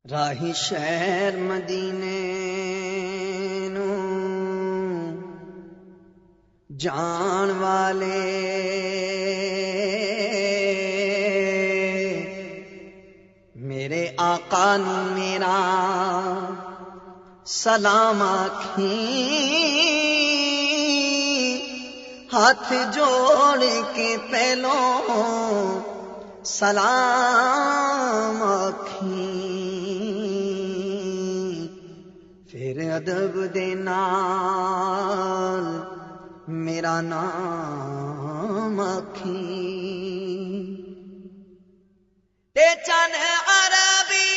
राही शहर मदीने नू जान वाले मेरे आका नू मेरा सलाम आखी, हाथ जोड़ के पहलों सलाम आखी, फिर अदब दे नाल मेरा नाम आखी। ते चन अरबी